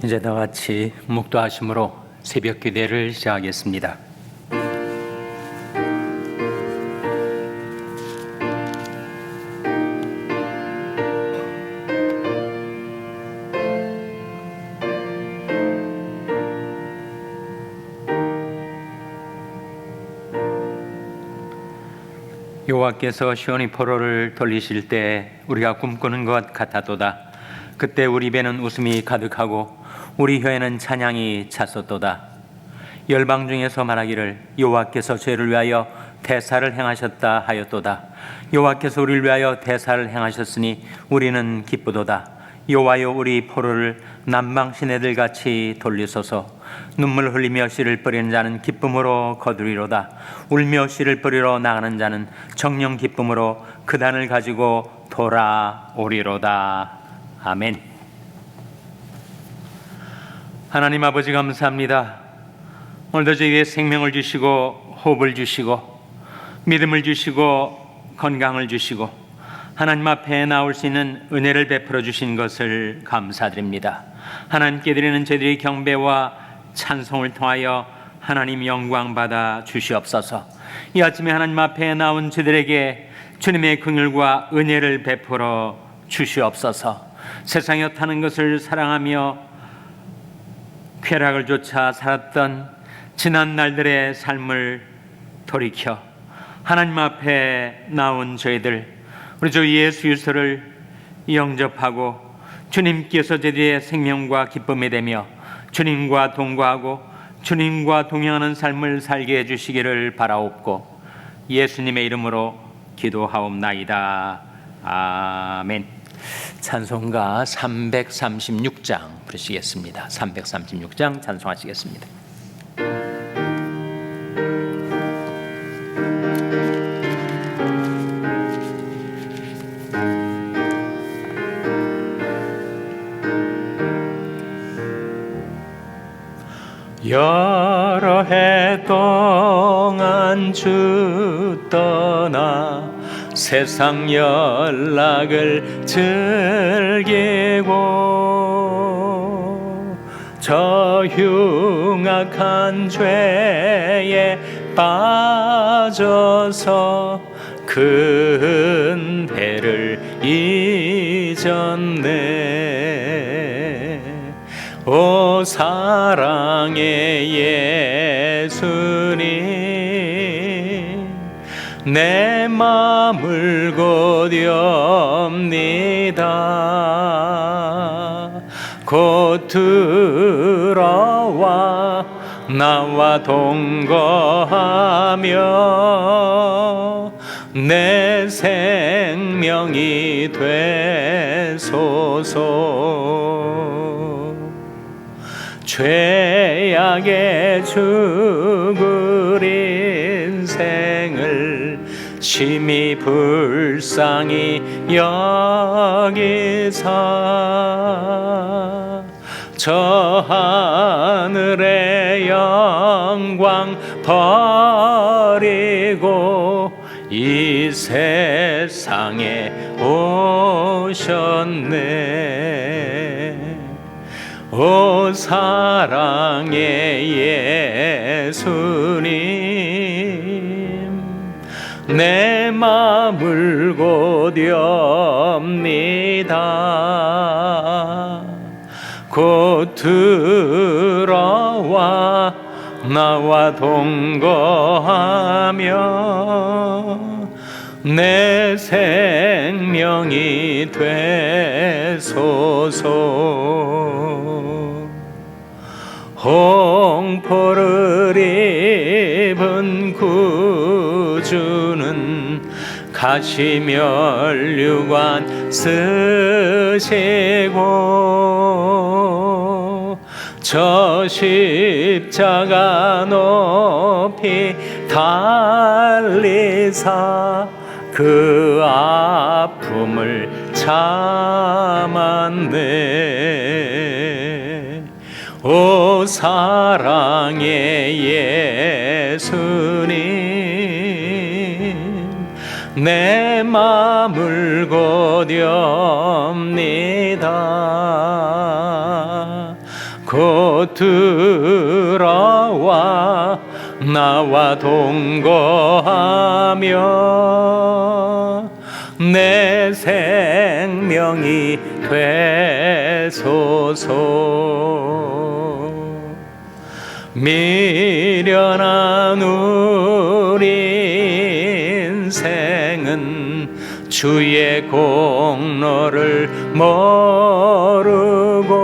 이제 다 같이 묵도하심으로 새벽 기도를 시작하겠습니다. 여호와께서 시온의 포로를 돌리실 때 우리가 꿈꾸는 것 같았도다. 그때 우리 배는 웃음이 가득하고 우리 혀에는 찬양이 찼었도다. 열방 중에서 말하기를 여호와께서 저희를 위하여 대사를 행하셨다 하였도다. 여호와께서 우리를 위하여 대사를 행하셨으니 우리는 기쁘도다. 여호와여, 우리 포로를 남방 시내들 같이 돌리소서. 눈물 흘리며 씨를 뿌리는 자는 기쁨으로 거두리로다. 울며 씨를 뿌리러 나가는 자는 정령 기쁨으로 그 단을 가지고 돌아오리로다. 아멘. 하나님 아버지, 감사합니다. 오늘도 저희에게 생명을 주시고 호흡을 주시고 믿음을 주시고 건강을 주시고 하나님 앞에 나올 수 있는 은혜를 베풀어 주신 것을 감사드립니다. 하나님께 드리는 저희들의 경배와 찬송을 통하여 하나님 영광 받아 주시옵소서. 이 아침에 하나님 앞에 나온 저희들에게 주님의 긍휼과 은혜를 베풀어 주시옵소서. 세상에 타는 것을 사랑하며 쾌락을 쫓아 살았던 지난 날들의 삶을 돌이켜 하나님 앞에 나온 저희들, 우리 주 예수 그리스도를 영접하고 주님께서 저희의 생명과 기쁨이 되며 주님과 동거하고 주님과 동행하는 삶을 살게 해주시기를 바라옵고 예수님의 이름으로 기도하옵나이다. 아멘. 찬송가 336장 부르시겠습니다. 336장 찬송하시겠습니다. 여러 해 동안 주 떠나 세상 연락을 즐기고 저 흉악한 죄에 빠져서 큰 배를 잊었네. 오 사랑의 예수님, 내 맘을 고디옵니다. 곧 들어와 나와 동거하며 내 생명이 되소서. 죄악에 죽을 인생을 심히 불쌍히 여기사 저 하늘의 영광 버리고 이 세상에 오셨네. 오 사랑의 예수님, 내 맘을 고디옵니다. 곧 들어와 나와 동거하며 내 생명이 되소서. 홍포를 입은 구주는 가시면류관 쓰시고 저 십자가 높이 달리사 그 아픔을 참았네. 오 사랑의 예수님, 내 맘을 고디옵니다. 들어와 나와 동거하며 내 생명이 되소서. 미련한 우리 인생은 주의 공로를 모르고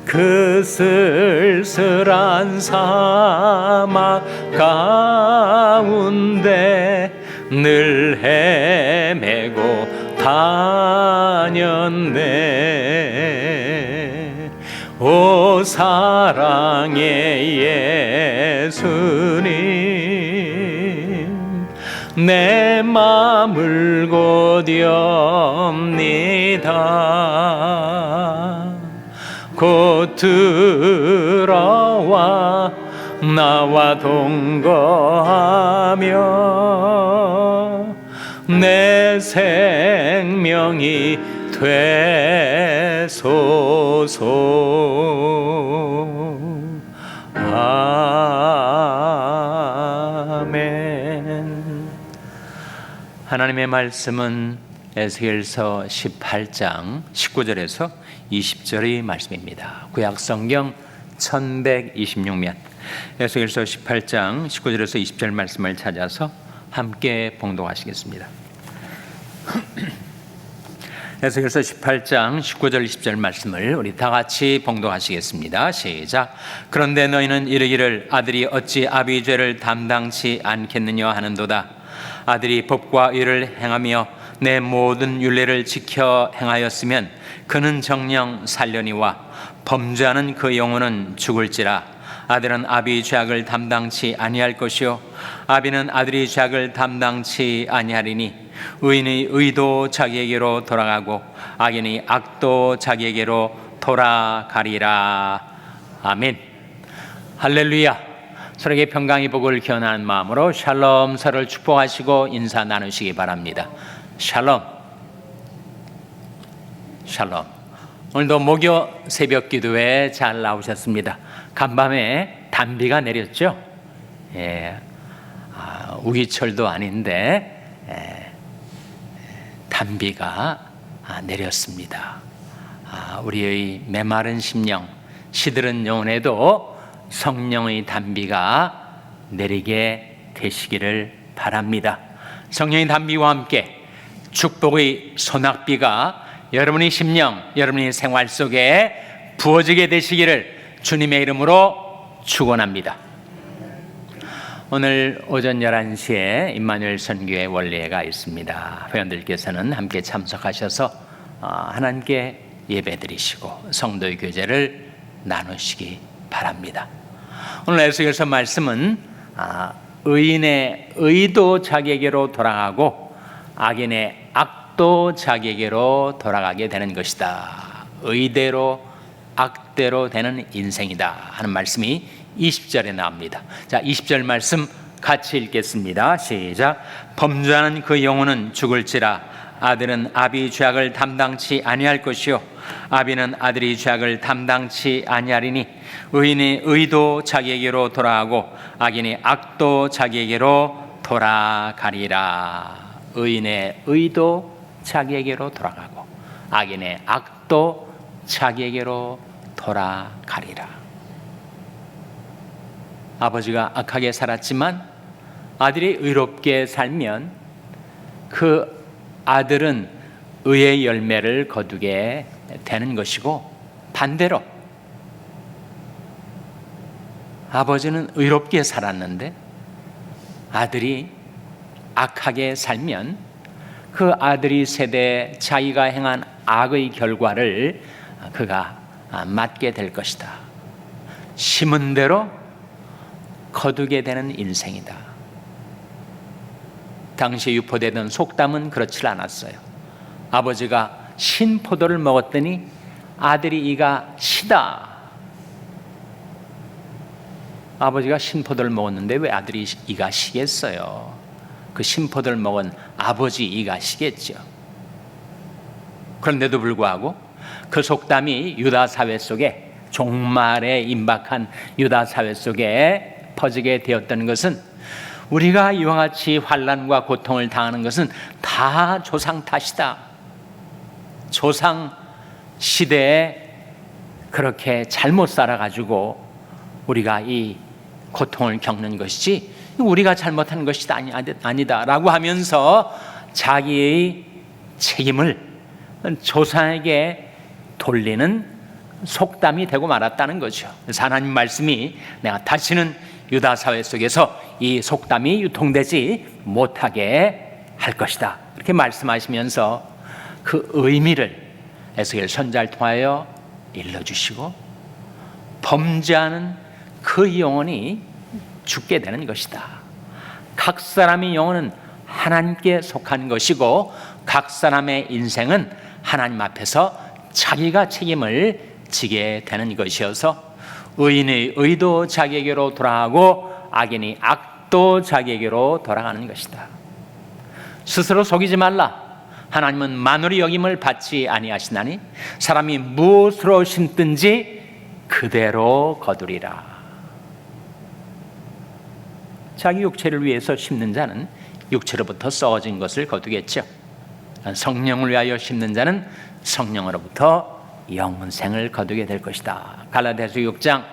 그 쓸쓸한 사막 가운데 늘 헤매고 다녔네. 오 사랑의 예수님, 내 맘을 곧이옵니다. 곧 들어와 나와 동거하며 내 생명이 되소서. 아멘. 하나님의 말씀은 에스겔서 18장 19절에서 20절의 말씀입니다. 구약성경 1126면 에스겔서 18장 19절에서 20절 말씀을 찾아서 함께 봉독하시겠습니다. 에스겔서 18장 19절 20절 말씀을 우리 다 같이 봉독하시겠습니다. 시작. 그런데 너희는 이르기를 아들이 어찌 아비의 죄를 담당치 않겠느냐 하는도다. 아들이 법과 의를 행하며 내 모든 율례를 지켜 행하였으면 그는 정령 살려니와 범죄하는 그 영혼은 죽을지라. 아들은 아비의 죄악을 담당치 아니할 것이요 아비는 아들의 죄악을 담당치 아니하리니 의인의 의도 자기에게로 돌아가고 악인의 악도 자기에게로 돌아가리라. 아멘. 할렐루야. 서로에게 평강의 복을 기원하는 마음으로 샬롬, 서로를 축복하시고 인사 나누시기 바랍니다. 샬롬. 샬롬. 오늘도 목요 새벽 기도에 잘 나오셨습니다. 간밤에 단비가 내렸죠. 우기철도 아닌데 단비가 내렸습니다. 우리의 메마른 심령, 시들은 영혼에도 성령의 단비가 내리게 되시기를 바랍니다. 성령의 단비와 함께 축복의 소낙비가 여러분의 심령, 여러분의 생활 속에 부어지게 되시기를 주님의 이름으로 축원합니다. 오늘 오전 11시에 임마누엘 선교회 원례가 있습니다. 회원들께서는 함께 참석하셔서 하나님께 예배드리시고 성도의 교제를 나누시기 바랍니다. 오늘 에스겔서 말씀은 의인의 의도 자기에게로 돌아가고 악인의 악도 자기에게로 돌아가게 되는 것이다. 의대로 악대로 되는 인생이다 하는 말씀이 20절에 나옵니다. 자, 20절 말씀 같이 읽겠습니다. 시작. 범죄하는 그 영혼은 죽을지라. 아들은 아비의 죄악을 담당치 아니할 것이요 아비는 아들의 죄악을 담당치 아니하리니 의인의 의도 자기에게로 돌아가고 악인의 악도 자기에게로 돌아가리라. 의인의 의도 자기에게로 돌아가고 악인의 악도 자기에게로 돌아가리라. 아버지가 악하게 살았지만 아들이 의롭게 살면 그 아들은 의의 열매를 거두게 되는 것이고, 반대로 아버지는 의롭게 살았는데 아들이 악하게 살면 그 아들이 세대 자기가 행한 악의 결과를 그가 맞게 될 것이다. 심은 대로 거두게 되는 인생이다. 당시 유포되던 속담은 그렇지 않았어요. 아버지가 신포도를 먹었더니 아들이 이가 시다. 아버지가 신포도를 먹었는데 왜 아들이 이가 시겠어요? 그 신포도를 먹은 아버지 이가 시겠죠. 그런데도 불구하고 그 속담이 유다 사회 속에, 종말에 임박한 유다 사회 속에 퍼지게 되었던 것은, 우리가 이와 같이 환난과 고통을 당하는 것은 다 조상 탓이다. 조상 시대에 그렇게 잘못 살아가지고 우리가 이 고통을 겪는 것이지 우리가 잘못한 것이 아니다라고 하면서 자기의 책임을 조상에게 돌리는 속담이 되고 말았다는 거죠. 그래서 하나님 말씀이 내가 다시는 유다 사회 속에서 이 속담이 유통되지 못하게 할 것이다, 이렇게 말씀하시면서 그 의미를 에스겔 선지자를 통하여 일러주시고, 범죄하는 그 영혼이 죽게 되는 것이다. 각 사람의 영혼은 하나님께 속한 것이고 각 사람의 인생은 하나님 앞에서 자기가 책임을 지게 되는 것이어서, 의인의 의도 자기에게로 돌아가고 악인의 악도 자기에게로 돌아가는 것이다. 스스로 속이지 말라. 하나님은 만물의 여김을 받지 아니하시나니 사람이 무엇으로 심든지 그대로 거두리라. 자기 육체를 위해서 심는 자는 육체로부터 썩어진 것을 거두겠죠. 성령을 위하여 심는 자는 성령으로부터 영생을 거두게 될 것이다. 갈라디아서 6장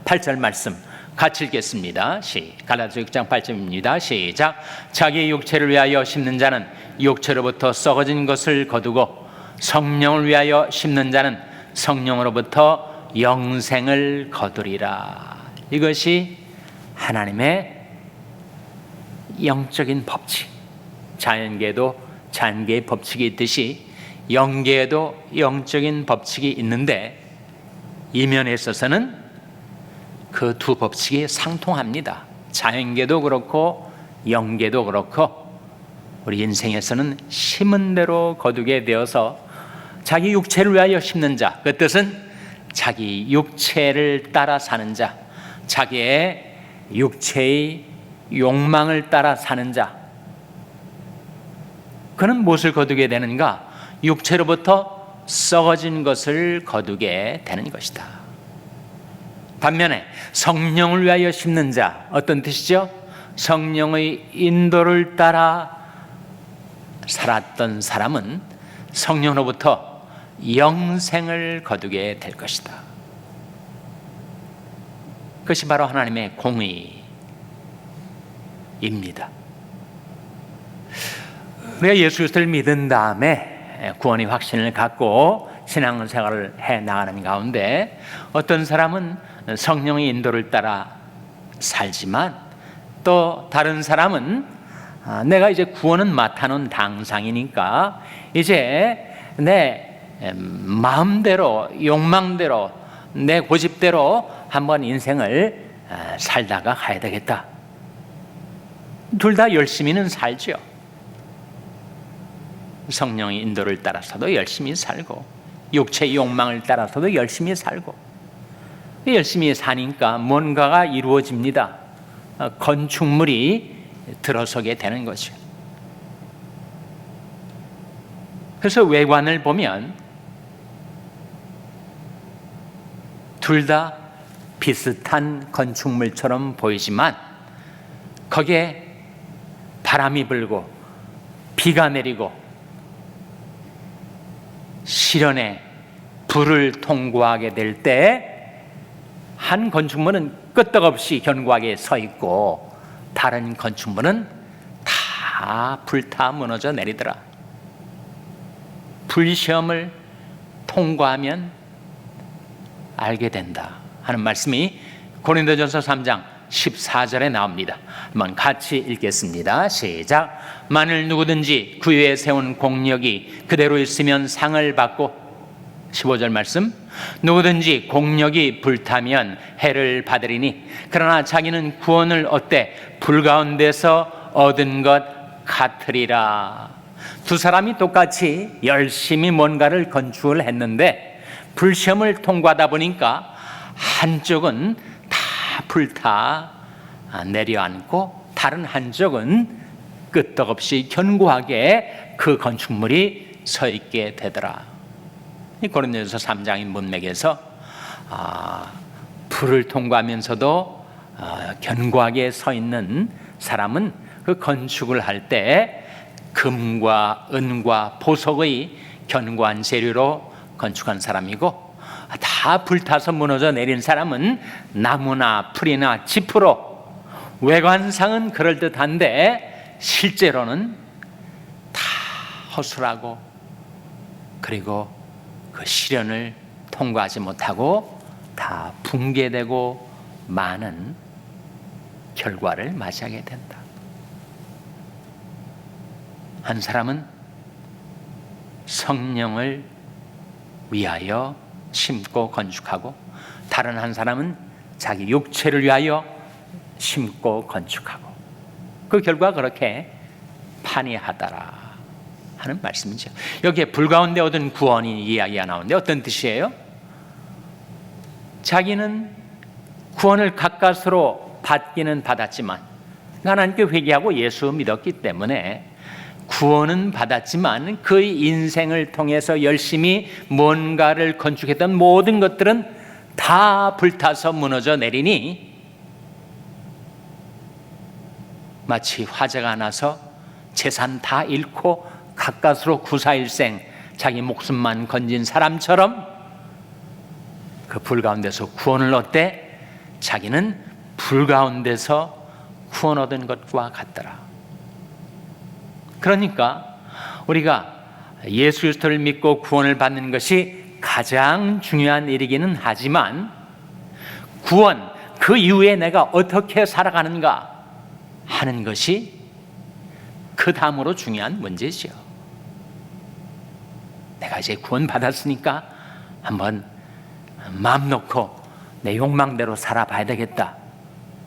8절 말씀 같이 읽겠습니다. 갈라디아서 6장 8절입니다. 시작. 자기 육체를 위하여 심는 자는 육체로부터 썩어진 것을 거두고 성령을 위하여 심는 자는 성령으로부터 영생을 거두리라. 이것이 하나님의 영적인 법칙. 자연계에도 자연계의 법칙이 있듯이 영계에도 영적인 법칙이 있는데, 이면에 있어서는 그 두 법칙이 상통합니다. 자연계도 그렇고 영계도 그렇고, 우리 인생에서는 심은 대로 거두게 되어서 자기 육체를 위하여 심는 자, 그 뜻은 자기 육체를 따라 사는 자, 자기의 육체의 욕망을 따라 사는 자, 그는 무엇을 거두게 되는가? 육체로부터 썩어진 것을 거두게 되는 것이다. 반면에 성령을 위하여 심는 자, 어떤 뜻이죠? 성령의 인도를 따라 살았던 사람은 성령으로부터 영생을 거두게 될 것이다. 그것이 바로 하나님의 공의입니다. 우리가 예수 그리스도를 믿은 다음에 구원의 확신을 갖고 신앙생활을 해 나가는 가운데, 어떤 사람은 성령의 인도를 따라 살지만 또 다른 사람은 내가 이제 구원은 맡아놓은 당상이니까 이제 내 마음대로, 욕망대로, 내 고집대로 한번 인생을 살다가 가야 되겠다. 둘 다 열심히는 살죠. 성령의 인도를 따라서도 열심히 살고, 육체의 욕망을 따라서도 열심히 살고, 열심히 사니까 뭔가가 이루어집니다. 건축물이 들어서게 되는 거죠. 그래서 외관을 보면 둘 다 비슷한 건축물처럼 보이지만, 거기에 바람이 불고 비가 내리고 시련에 불을 통과하게 될 때 한 건축물은 끄떡없이 견고하게 서 있고 다른 건축물은 다 불타 무너져 내리더라. 불시험을 통과하면 알게 된다 하는 말씀이 고린도전서 3장 14절에 나옵니다. 한번 같이 읽겠습니다. 시작. 만일 누구든지 그 위에 세운 공력이 그대로 있으면 상을 받고, 15절 말씀, 누구든지 공력이 불타면 해를 받으리니 그러나 자기는 구원을 얻되 불 가운데서 얻은 것 같으리라. 두 사람이 똑같이 열심히 뭔가를 건축을 했는데 불시험을 통과하다 보니까 한쪽은 다 불타 내려앉고 다른 한쪽은 끄떡없이 견고하게 그 건축물이 서 있게 되더라. 이 고린도전서 3장의 문맥에서 불을 통과하면서도 견고하게 서 있는 사람은 그 건축을 할 때 금과 은과 보석의 견고한 재료로 건축한 사람이고, 다 불타서 무너져 내린 사람은 나무나 풀이나 지프로 외관상은 그럴듯한데 실제로는 다 허술하고, 그리고 그 시련을 통과하지 못하고 다 붕괴되고 많은 결과를 맞이하게 된다. 한 사람은 성령을 위하여 심고 건축하고, 다른 한 사람은 자기 육체를 위하여 심고 건축하고, 그 결과 그렇게 판이하더라 하는 말씀이죠. 여기에 불 가운데 얻은 구원이 이야기가 나오는데 어떤 뜻이에요? 자기는 구원을 가까스로 받기는 받았지만, 하나님께 회개하고 예수 믿었기 때문에 구원은 받았지만 그의 인생을 통해서 열심히 뭔가를 건축했던 모든 것들은 다 불타서 무너져 내리니 마치 화재가 나서 재산 다 잃고 가까스로 구사일생 자기 목숨만 건진 사람처럼 그 불 가운데서 구원을 얻되 자기는 불 가운데서 구원 얻은 것과 같더라. 그러니까 우리가 예수 그리스도를 믿고 구원을 받는 것이 가장 중요한 일이기는 하지만, 구원 그 이후에 내가 어떻게 살아가는가 하는 것이 그 다음으로 중요한 문제죠. 내가 이제 구원 받았으니까 한번 마음 놓고 내 욕망대로 살아봐야 되겠다,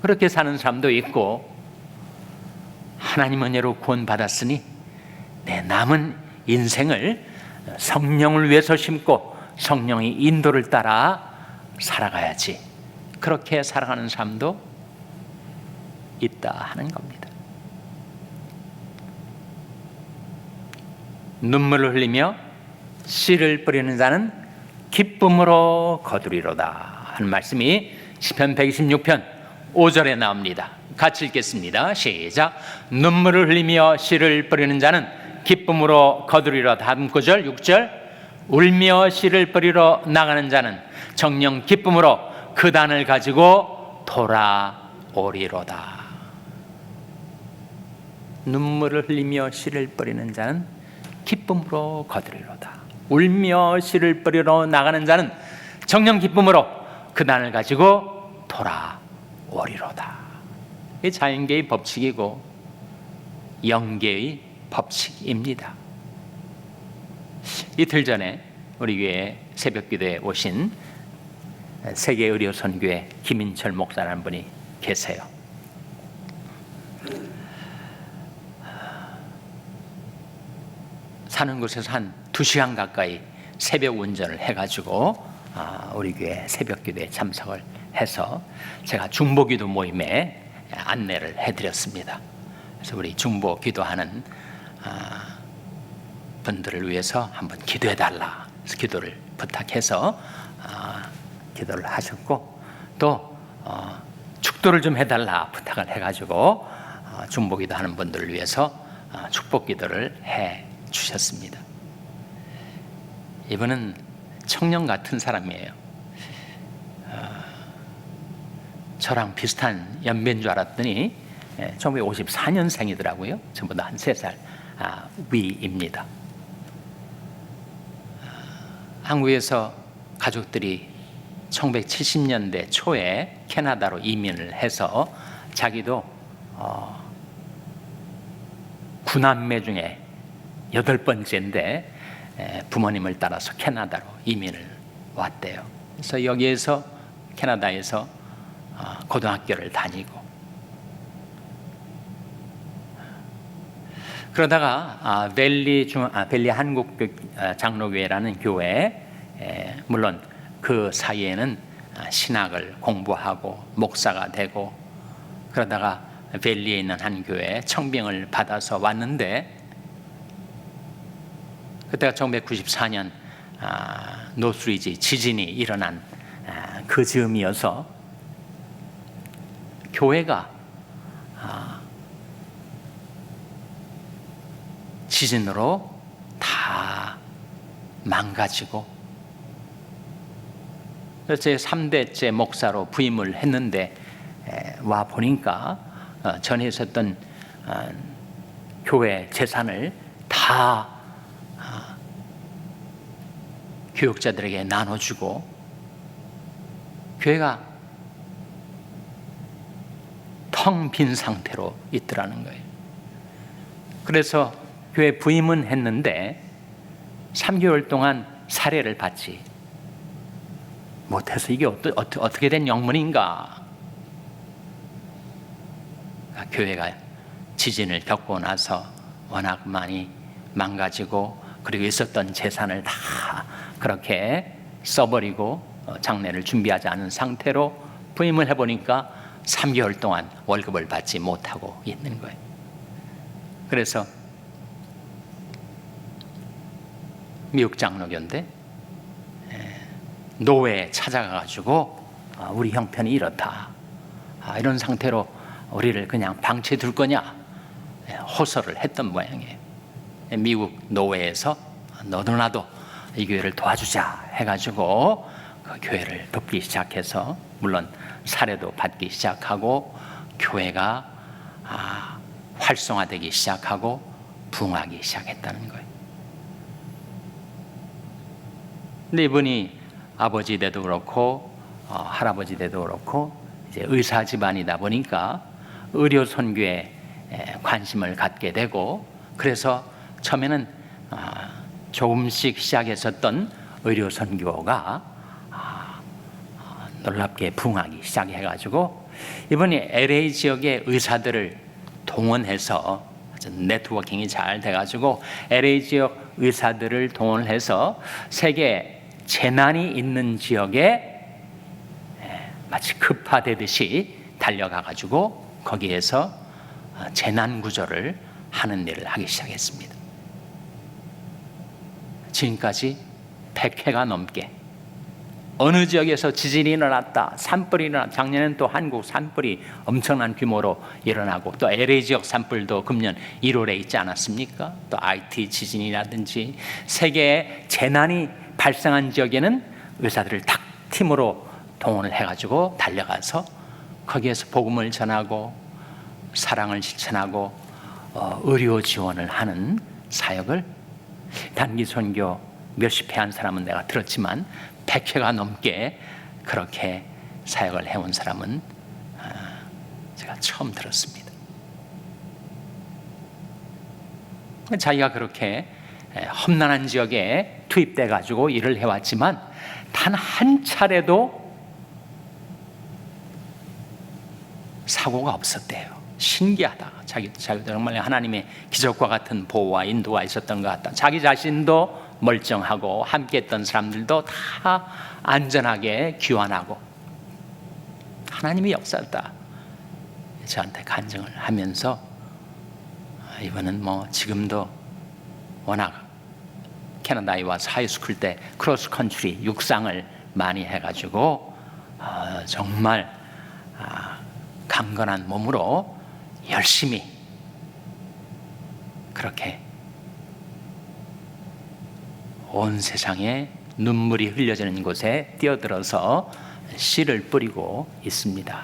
그렇게 사는 사람도 있고, 하나님 은혜로 구원 받았으니 내 남은 인생을 성령을 위해서 심고 성령의 인도를 따라 살아가야지, 그렇게 살아가는 사람도 있다 하는 겁니다. 눈물을 흘리며 씨를 뿌리는 자는 기쁨으로 거두리로다 하는 말씀이 시편 126편 5절에 나옵니다. 같이 읽겠습니다. 시작. 눈물을 흘리며 씨를 뿌리는 자는 기쁨으로 거두리로다. 다음 9절 6절. 울며 씨를 뿌리러 나가는 자는 정녕 기쁨으로 그 단을 가지고 돌아오리로다. 눈물을 흘리며 씨를 뿌리는 자는 기쁨으로 거두리로다. 울며 씨를 뿌리러 나가는 자는 정녕 기쁨으로 그 단을 가지고 돌아오리로다. 이 자연계의 법칙이고 영계의 법칙입니다. 이틀 전에 우리 교회 새벽기도에 오신 세계의료선교회 김인철 목사라는 분이 계세요. 사는 곳에서 한 2시간 가까이 새벽 운전을 해가지고 우리 교회 새벽기도에 참석을 해서 제가 중보기도 모임에 안내를 해드렸습니다. 그래서 우리 중보기도하는 분들을 위해서 한번 기도해달라, 그래서 기도를 부탁해서 기도를 하셨고, 또 축도를 좀 해달라 부탁을 해가지고 중보기도하는 분들을 위해서 축복기도를 해 주셨습니다. 이분은 청년 같은 사람이에요. 저랑 비슷한 연배인 줄 알았더니 1954년생이더라고요. 저보다 한 3살 위입니다. 한국에서 가족들이 1970년대 초에 캐나다로 이민을 해서 자기도 9남매 중에 8번째인데 부모님을 따라서 캐나다로 이민을 왔대요. 그래서 여기에서 캐나다에서 고등학교를 다니고, 그러다가 벨리 한국 장로교회라는 교회, 물론 그 사이에는 신학을 공부하고 목사가 되고, 그러다가 벨리에 있는 한 교회에 청빙을 받아서 왔는데, 그때가 1994년 노스리지 지진이 일어난 그 즈음이어서 교회가 지진으로 다 망가지고, 제 3대째 목사로 부임을 했는데 와 보니까 전에 있었던 교회 재산을 다 교육자들에게 나눠주고 교회가 텅 빈 상태로 있더라는 거예요. 그래서 교회 부임은 했는데 3개월 동안 사례를 받지 못해서 이게 어떻게 된 영문인가. 교회가 지진을 겪고 나서 워낙 많이 망가지고, 그리고 있었던 재산을 다 그렇게 써버리고 장례를 준비하지 않은 상태로 부임을 해보니까 3개월 동안 월급을 받지 못하고 있는 거예요. 그래서 미국 장로교인데 노회에 찾아가가지고 우리 형편이 이렇다, 이런 상태로 우리를 그냥 방치해 둘 거냐 호소를 했던 모양이에요. 미국 노회에서 너도 나도 이 교회를 도와주자 해가지고 그 교회를 돕기 시작해서, 물론 사례도 받기 시작하고 교회가 활성화되기 시작하고 부흥하기 시작했다는 거예요. 근데 이분이 아버지 때도 그렇고 할아버지 때도 그렇고 이제 의사 집안이다 보니까 의료 선교에 관심을 갖게 되고, 그래서 처음에는 조금씩 시작했었던 의료 선교가 놀랍게 부흥하기 시작해가지고 이번에 LA 지역의 의사들을 동원해서 네트워킹이 잘 돼가지고 LA 지역 의사들을 동원해서 세계 재난이 있는 지역에 마치 급파되듯이 달려가가지고 거기에서 재난 구조를 하는 일을 하기 시작했습니다. 지금까지 100회가 넘게 어느 지역에서 지진이 일어났다, 산불이 일어났다. 작년에는 또 한국 산불이 엄청난 규모로 일어나고, 또 LA 지역 산불도 금년 1월에 있지 않았습니까? 또 IT 지진이라든지 세계에 재난이 발생한 지역에는 의사들을 탁 팀으로 동원을 해가지고 달려가서 거기에서 복음을 전하고 사랑을 실천하고 의료 지원을 하는 사역을 단기 선교 몇십 회 한 사람은 내가 들었지만 100회가 넘게 그렇게 사역을 해온 사람은 제가 처음 들었습니다. 자기가 그렇게 험난한 지역에 투입돼 가지고 일을 해왔지만 단 한 차례도 사고가 없었대요. 신기하다. 자기도 정말 하나님의 기적과 같은 보호와 인도가 있었던 것 같다. 자기 자신도 멀쩡하고 함께했던 사람들도 다 안전하게 귀환하고 하나님의 역사다. 저한테 간증을 하면서 이번은 지금도 워낙 캐나다에 와서 하이스쿨 때 크로스컨트리 육상을 많이 해가지고 정말 강건한 몸으로 열심히 그렇게 온 세상에 눈물이 흘려지는 곳에 뛰어들어서 씨를 뿌리고 있습니다.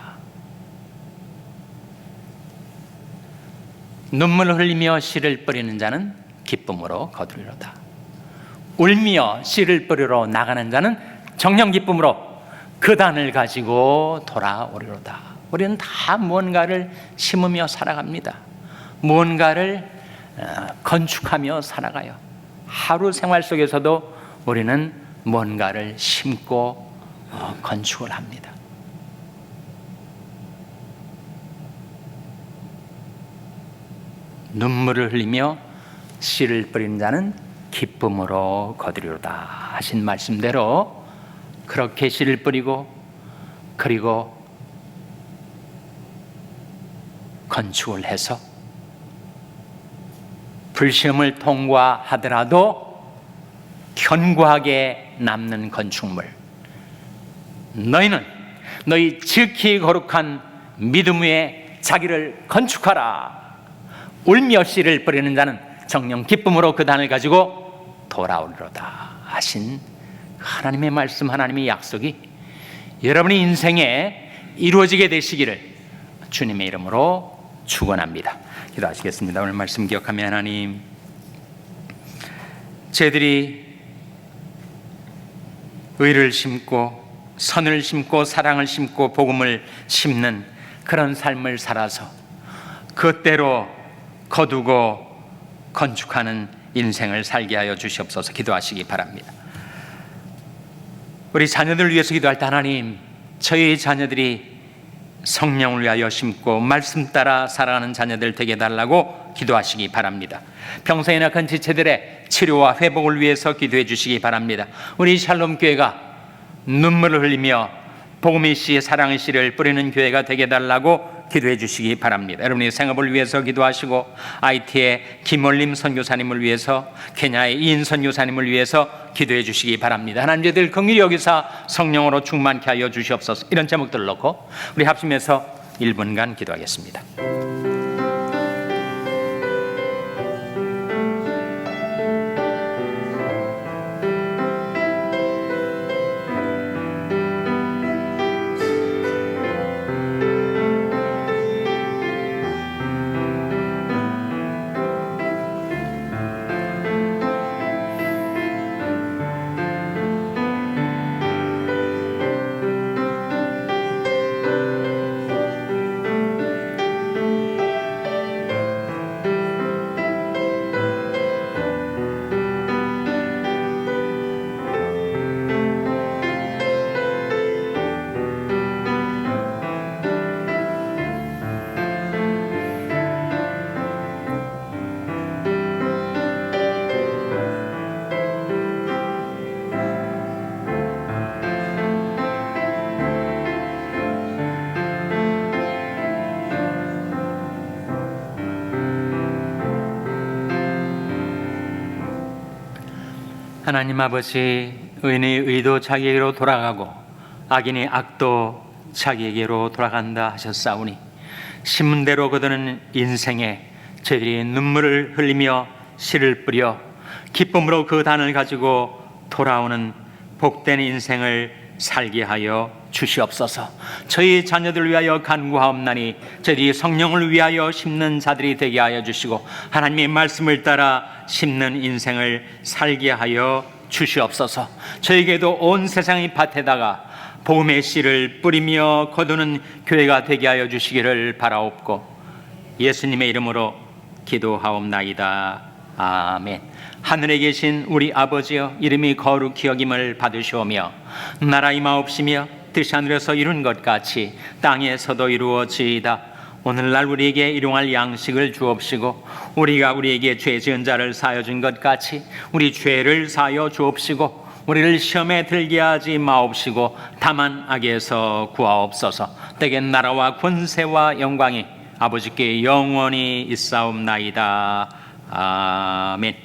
눈물을 흘리며 씨를 뿌리는 자는 기쁨으로 거두리로다. 울며 씨를 뿌리러 나가는 자는 정녕 기쁨으로 그 단을 가지고 돌아오리로다. 우리는 다 무언가를 심으며 살아갑니다. 무언가를 건축하며 살아가요. 하루 생활 속에서도 우리는 무언가를 심고 건축을 합니다. 눈물을 흘리며 씨를 뿌리는 자는 기쁨으로 거두리로다 하신 말씀대로 그렇게 씨를 뿌리고, 그리고 건축을 해서 불시험을 통과하더라도 견고하게 남는 건축물. 너희는 너희 지극히 거룩한 믿음 위에 자기를 건축하라. 울며 씨를 뿌리는 자는 정령 기쁨으로 그 단을 가지고 돌아오리로다 하신 하나님의 말씀, 하나님의 약속이 여러분의 인생에 이루어지게 되시기를 주님의 이름으로 축원합니다. 기도하시겠습니다. 오늘 말씀 기억하며 하나님, 저희들이 의를 심고 선을 심고 사랑을 심고 복음을 심는 그런 삶을 살아서 그대로 거두고 건축하는 인생을 살게 하여 주시옵소서. 기도하시기 바랍니다. 우리 자녀들을 위해서 기도할 때 하나님, 저희 자녀들이 성령을 위하여 심고 말씀 따라 살아가는 자녀들 되게 해달라고 기도하시기 바랍니다. 평생에 낙한 지체들의 치료와 회복을 위해서 기도해 주시기 바랍니다. 우리 샬롬 교회가 눈물을 흘리며 복음의 씨, 사랑의 씨를 뿌리는 교회가 되게 해달라고 기도해 주시기 바랍니다. 여러분의 생업을 위해서 기도하시고, IT의 김올림 선교사님을 위해서, 케냐의 이인 선교사님을 위해서 기도해 주시기 바랍니다. 하나님, 저희들 긍휼히 여기사 성령으로 충만케 하여 주시옵소서. 이런 제목들을 놓고 우리 합심해서 1분간 기도하겠습니다. 하나님 아버지, 의인의 의도 자기에게로 돌아가고 악인의 악도 자기에게로 돌아간다 하셨사오니, 신문대로 거두는 인생에 저희들이 눈물을 흘리며 씨를 뿌려 기쁨으로 그 단을 가지고 돌아오는 복된 인생을 살게 하여 주시옵소서. 저희 자녀들을 위하여 간구하옵나니 저희들이 성령을 위하여 심는 자들이 되게 하여 주시고, 하나님의 말씀을 따라 심는 인생을 살게 하여 주시옵소서. 저에게도 온 세상의 밭에다가 복음의 씨를 뿌리며 거두는 교회가 되게 하여 주시기를 바라옵고, 예수님의 이름으로 기도하옵나이다. 아멘. 하늘에 계신 우리 아버지여, 이름이 거룩히 여김을 받으시오며 나라 임하옵시며 뜻이 하늘에서 이룬 것 같이 땅에서도 이루어지이다. 오늘날 우리에게 일용할 양식을 주옵시고, 우리가 우리에게 죄 지은 자를 사하여 준 것 같이 우리 죄를 사하여 주옵시고, 우리를 시험에 들게 하지 마옵시고 다만 악에서 구하옵소서. 때에 나라와 권세와 영광이 아버지께 영원히 있사옵나이다. 아멘.